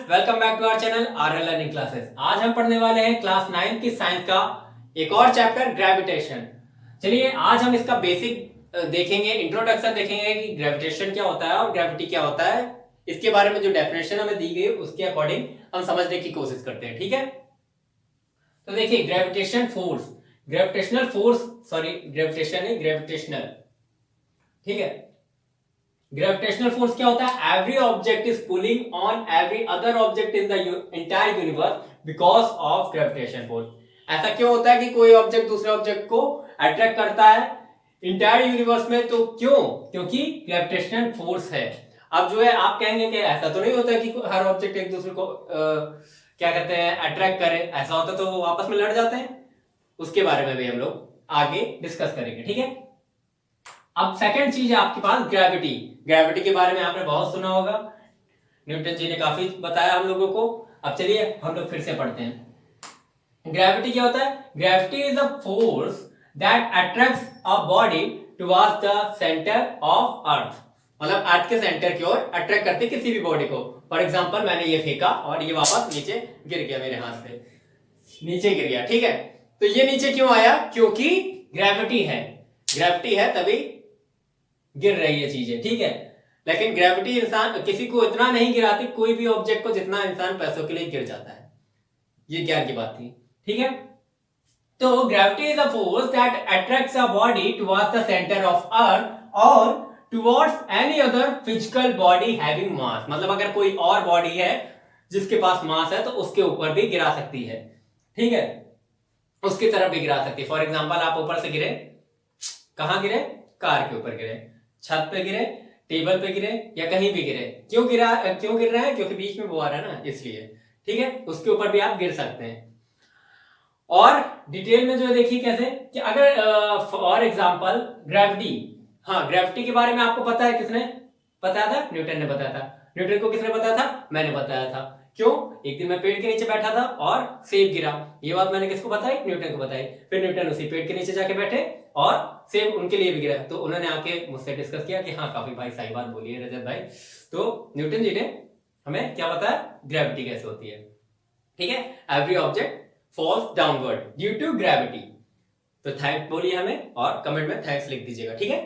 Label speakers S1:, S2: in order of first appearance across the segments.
S1: Welcome back to our channel RL learning classes. आज हम पढ़ने वाले हैं क्लास 9 की साइंस का एक और चैप्टर ग्रेविटेशन। चलिए आज हम इसका बेसिक देखेंगे, इंट्रोडक्शन देखेंगे कि ग्रेविटेशन क्या होता है और ग्रेविटी क्या होता है। इसके बारे में जो डेफिनेशन हमें दी गई उसके अकॉर्डिंग हम समझने की कोशिश करते हैं। ठीक है, तो देखिए gravitation force, gravitational force, sorry gravitation नहीं ग्रेविटेशनल, ठीक है। ग्रेविटेशनल फोर्स क्या होता है? Every object is pulling on every other object in the entire universe because of gravitation force. ऐसा क्यों होता है कि कोई ऑब्जेक्ट दूसरे ऑब्जेक्ट को अट्रैक्ट करता है इंटायर यूनिवर्स में? तो क्यों? क्योंकि ग्रेविटेशनल फोर्स है। अब जो है आप कहेंगे कि ऐसा तो नहीं होता कि हर ऑब्जेक्ट एक दूसरे को क्या कहते हैं अट्रैक्ट करे। ऐसा होता तो वो आपस में लड़ जाते हैं। उसके बारे में भी हम लोग आगे डिस्कस करेंगे। ठीक है, अब सेकंड चीज है आपके पास ग्रेविटी। ग्रेविटी के बारे में आपने बहुत सुना होगा, न्यूटन जी ने काफी बताया हम लोगों को। अब चलिए हम लोग फिर से पढ़ते हैं। ग्रेविटी क्या होता है? Gravity is a force that attracts a body towards the centre of अर्थ। मतलब अर्थ के सेंटर की ओर अट्रैक्ट करती किसी भी बॉडी को। फॉर एग्जांपल मैंने ये फेंका और ये वापस नीचे गिर गया, मेरे हाथ से नीचे गिर गया। ठीक है, तो ये नीचे क्यों आया? क्योंकि ग्रेविटी है। ग्रेविटी है तभी गिर रही है चीजें। ठीक है, लेकिन ग्रेविटी इंसान किसी को इतना नहीं गिराती, कोई भी ऑब्जेक्ट को जितना इंसान पैसों के लिए गिर जाता है। ये ज्ञान की बात थी। ठीक है, तो gravity is a force that attracts a body towards the centre of earth और towards any other physical body having mass. मतलब अगर कोई और बॉडी है जिसके पास मास है तो उसके ऊपर भी गिरा सकती है। ठीक है, उसकी तरफ भी गिरा सकती है। फॉर एग्जांपल आप ऊपर से गिरे, कहां गिरे? कार के ऊपर गिरे, छत पे गिरे, टेबल पे गिरे या कहीं भी गिरे। क्यों गिर रहा है? क्योंकि बीच में वो आ रहा है ना, इसलिए। ठीक है, उसके ऊपर भी आप गिर सकते हैं। और डिटेल में जो है देखिए कैसे कि अगर फॉर एग्जांपल ग्रेविटी, हाँ ग्रेविटी के बारे में आपको पता है, किसने बताया था? न्यूटन ने बताया था। न्यूटन को किसने बताया था? मैंने बताया था। क्यों? एक दिन मैं पेड़ के नीचे बैठा था और सेब गिरा। ये बात मैंने किसको बताई? न्यूटन को बताई। फिर न्यूटन उसी पेड़ के नीचे जाके बैठे और सेब उनके लिए भी गिरा। तो उन्होंने आके मुझसे डिस्कस किया कि हाँ काफी भाई सही बात बोली है रजत भाई। तो न्यूटन जी ने हमें क्या बताया? ग्रेविटी कैसे होती है। ठीक है, every object falls downward due to gravity. तो थैंक बोलिए हमें और कमेंट में थैंक्स लिख दीजिएगा। ठीक है,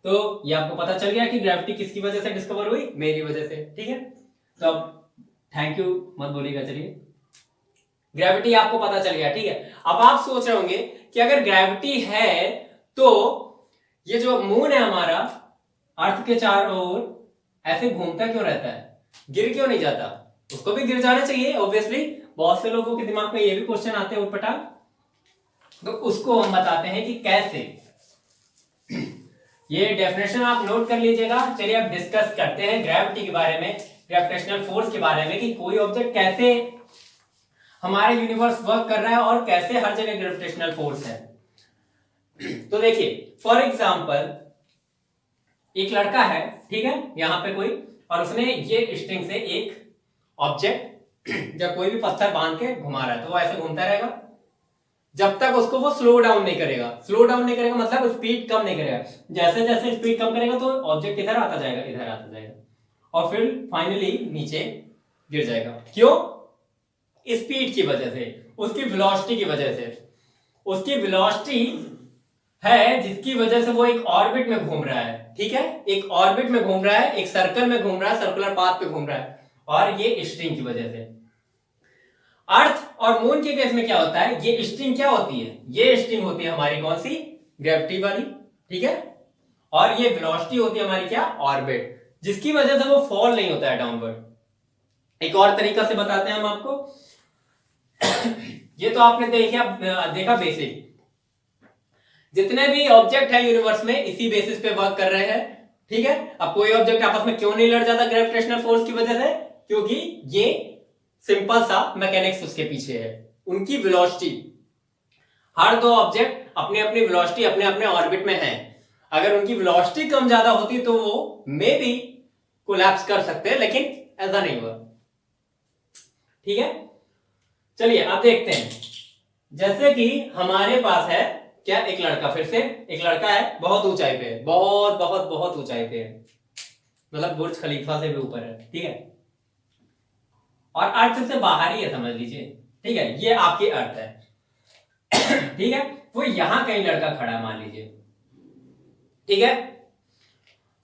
S1: तो ये आपको पता चल गया कि ग्रेविटी किसकी वजह से डिस्कवर हुई? मेरी वजह से। ठीक है, तो अब थैंक यू मत बोलिएगा। चलिए, ग्रेविटी आपको पता चल गया। ठीक है, अब आप सोच रहे होंगे कि अगर ग्रेविटी है तो ये जो मून है हमारा अर्थ के चारों ओर ऐसे घूमता क्यों रहता है? गिर क्यों नहीं जाता? उसको भी गिर जाना चाहिए ऑब्वियसली। बहुत से लोगों के दिमाग में ये भी क्वेश्चन आते हैं उठपटांग। तो उसको हम बताते हैं कि कैसे। ये डेफिनेशन आप नोट कर लीजिएगा। चलिए अब डिस्कस करते हैं ग्रेविटी के बारे में, ग्रेविटेशनल फोर्स के बारे में कि कोई ऑब्जेक्ट कैसे हमारा यूनिवर्स वर्क कर रहा है और कैसे हर जगह ग्रेविटेशनल फोर्स है। तो देखिए फॉर एग्जांपल एक लड़का है, ठीक है, यहां पे कोई, और उसने ये स्ट्रिंग से एक ऑब्जेक्ट या कोई भी पत्थर बांध के घुमा रहा है। तो वो ऐसे घूमता रहेगा जब तक उसको वो स्लो डाउन नहीं करेगा। स्लो डाउन नहीं करेगा मतलब स्पीड कम नहीं करेगा। जैसे जैसे स्पीड कम करेगा तो ऑब्जेक्ट इधर आता जाएगा, इधर आता जाएगा और फिर फाइनली नीचे गिर जाएगा। क्यों? स्पीड की वजह से, उसकी वेलोसिटी की वजह से। उसकी वेलोसिटी है जिसकी वजह से वो एक ऑर्बिट में घूम रहा है। ठीक है, एक ऑर्बिट में घूम रहा है, एक सर्कल में घूम रहा है, सर्कुलर पाथ पे घूम रहा है, और ये स्ट्रिंग की वजह से। अर्थ और मून के केस में क्या होता है? ये स्ट्रिंग क्या होती है? ये स्ट्रिंग होती है हमारी कौन सी? ग्रेविटी वाली। ठीक है, और ये वेलोसिटी होती है हमारी क्या? ऑर्बिट, जिसकी वजह से वो फॉल नहीं होता है डाउनवर्ड। एक और तरीका से बताते हैं हम आपको। ये तो आपने देखा बेसिक। जितने भी ऑब्जेक्ट है यूनिवर्स में इसी बेसिस पे वर्क कर रहे हैं। ठीक है, अब कोई ऑब्जेक्ट आपस में क्यों नहीं लड़ जाता ग्रेविटेशनल फोर्स की वजह से? क्योंकि ये सिंपल सा मैकेनिक्स उसके पीछे है, उनकी वेलोसिटी। हर दो ऑब्जेक्ट अपनी अपनी वेलोसिटी अपने अपने ऑर्बिट में है। अगर उनकी वेलोसिटी कम ज्यादा होती तो वो मे बी कोलैप्स कर सकते हैं, लेकिन ऐसा नहीं हुआ। ठीक है, चलिए अब देखते हैं। जैसे कि हमारे पास है क्या? एक लड़का, फिर से एक लड़का है, बहुत ऊंचाई पे, बहुत बहुत बहुत ऊंचाई पे है, मतलब बुर्ज खलीफा से भी ऊपर है। ठीक है, और अर्थ से बाहर ही है समझ लीजिए, ठीक है, ये आपकी अर्थ है। ठीक है, वो यहां कहीं लड़का खड़ा है मान लीजिए, ठीक है।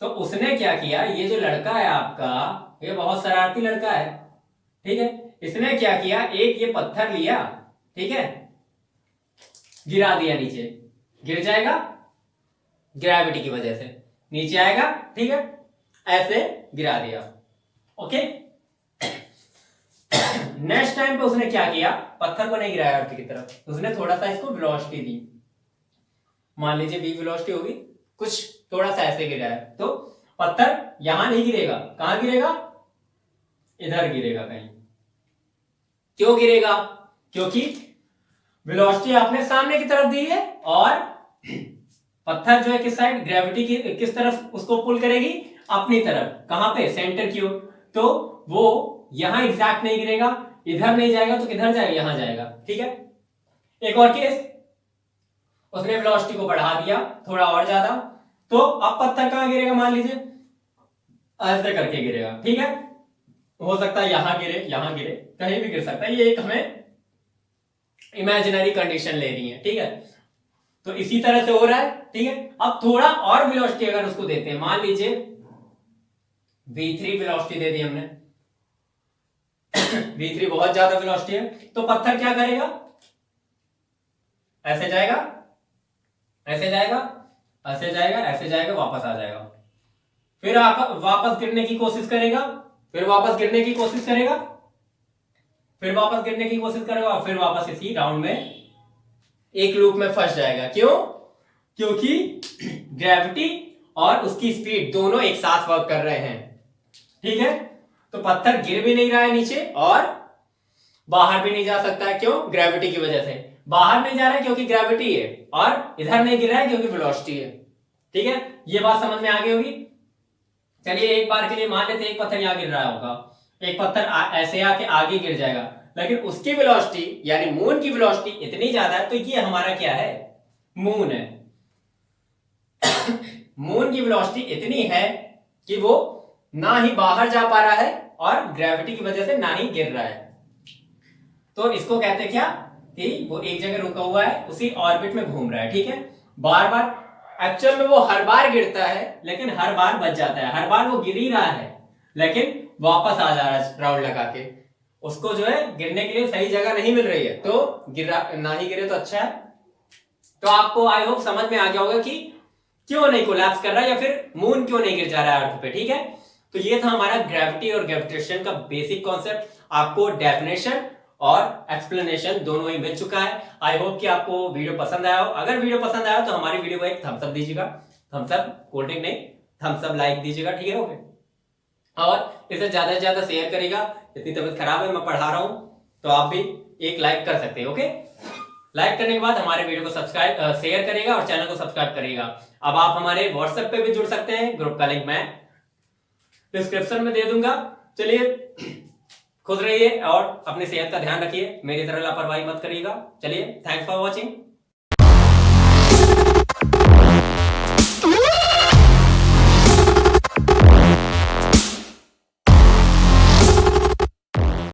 S1: तो उसने क्या किया, ये जो लड़का है आपका, ये बहुत शरारती लड़का है, ठीक है। इसने क्या किया, एक ये पत्थर लिया, ठीक है, गिरा दिया नीचे, गिर जाएगा ग्रेविटी की वजह से, नीचे आएगा, ठीक है, ऐसे गिरा दिया, ओके। नेक्स्ट टाइम पे उसने क्या किया, पत्थर को नहीं गिराया अर्थ की तरफ, उसने थोड़ा सा इसको वेलोसिटी दी, मान लीजिए v वेलोसिटी होगी, कुछ थोड़ा सा ऐसे गिरा है, तो पत्थर यहां नहीं गिरेगा, कहां गिरेगा, इधर गिरेगा कहीं। क्यों गिरेगा, क्योंकि वेलोसिटी आपने सामने की तरफ दी है, और पत्थर जो है किस साइड, ग्रेविटी की किस तरफ उसको पुल करेगी, अपनी तरफ, कहां पे, सेंटर की ओर। तो वो यहां एग्जैक्ट नहीं गिरेगा, इधर नहीं जाएगा, तो किधर जाएगा, यहां जाएगा, ठीक है। एक और केस, उसने वेलोसिटी को बढ़ा दिया थोड़ा और ज्यादा, तो अब पत्थर कहां गिरेगा, मान लीजिए ऐसे करके गिरेगा, ठीक है। हो सकता है यहां गिरे, कहीं भी गिर सकता है, ये एक हमें इमेजिनरी कंडीशन ले रही है, ठीक है। तो इसी तरह से हो रहा है, ठीक है। अब थोड़ा और वेलोसिटी अगर उसको देते हैं, मान लीजिए v3 वेलोसिटी दे दी हमने, v3 बहुत ज्यादा वेलोसिटी है, तो पत्थर क्या करेगा, ऐसे जाएगा, ऐसे जाएगा, ऐसे जाएगा, ऐसे जाएगा, वापस आ जाएगा, फिर वापस गिरने की कोशिश करेगा, फिर वापस गिरने की कोशिश करेगा, फिर वापस गिरने की कोशिश करेगा, और फिर वापस इसी राउंड में एक लूप में फंस जाएगा। क्यों, क्योंकि ग्रेविटी और उसकी स्पीड दोनों एक साथ वर्क कर रहे हैं, ठीक है। तो पत्थर गिर भी नहीं रहा है नीचे, और बाहर भी नहीं जा सकता है, क्यों, ग्रेविटी की वजह से। बाहर नहीं जा रहा है क्योंकि ग्रेविटी है, और इधर नहीं गिर रहा है क्योंकि वेलोसिटी है, ठीक है। ये बात समझ में आ गई होगी। चलिए एक बार के लिए मान लेते हैं एक पत्थर यहां गिर रहा होगा, एक पत्थर ऐसे आके आगे गिर जाएगा, लेकिन उसकी वेलोसिटी यानी मून की वेलोसिटी इतनी ज्यादा है, तो ये हमारा क्या है, मून है। मून की वेलोसिटी इतनी है कि वो ना ही बाहर जा पा रहा है, और ग्रेविटी की वजह से ना ही गिर रहा है। तो इसको कहते हैं क्या, कि वो एक जगह रुका हुआ है, उसी ऑर्बिट में घूम रहा है, ठीक है। बार बार, एक्चुअल में वो हर बार गिरता है, लेकिन हर बार बच जाता है, हर बार वो गिर ही रहा है, लेकिन वापस आ जा रहा है राउंड लगा के। उसको जो है गिरने के लिए सही जगह नहीं मिल रही है, तो गिरा ना ही गिरे तो अच्छा है। तो आपको आई होप समझ में आ गया होगा कि क्यों नहीं कोलैप्स कर रहा है, या फिर मून क्यों नहीं गिर जा रहा है अर्थ पे, ठीक है। तो ये था हमारा ग्रेविटी और ग्रेविटेशन का बेसिक कॉन्सेप्ट। आपको डेफिनेशन और एक्सप्लेनेशन दोनों ही मिल चुका है। आई होप कि आपको वीडियो पसंद आया हो। अगर वीडियो पसंद आया तो हमारी वीडियो को एक थम्स अप दीजिएगा, थम्स अप कोल्ड ड्रिंक नहीं, थम्स अप लाइक दीजिएगा, ठीक है, ओके। और इसे ज्यादा से ज्यादा शेयर करिएगा। इतनी तबीयत खराब है, मैं पढ़ा रहा हूं, तो आप भी एक लाइक कर सकते हैं, ओके। लाइक करने के बाद हमारे वीडियो को सब्सक्राइब शेयर करेगा और चैनल को सब्सक्राइब करेगा। अब आप हमारे व्हाट्सएप पे भी जुड़ सकते हैं, ग्रुप का लिंक मैं डिस्क्रिप्शन में दे दूंगा। चलिए, खुश रहिए और अपनी सेहत का ध्यान रखिए, मेरी तरह लापरवाही मत करिएगा। चलिए, थैंक्स फॉर वॉचिंग।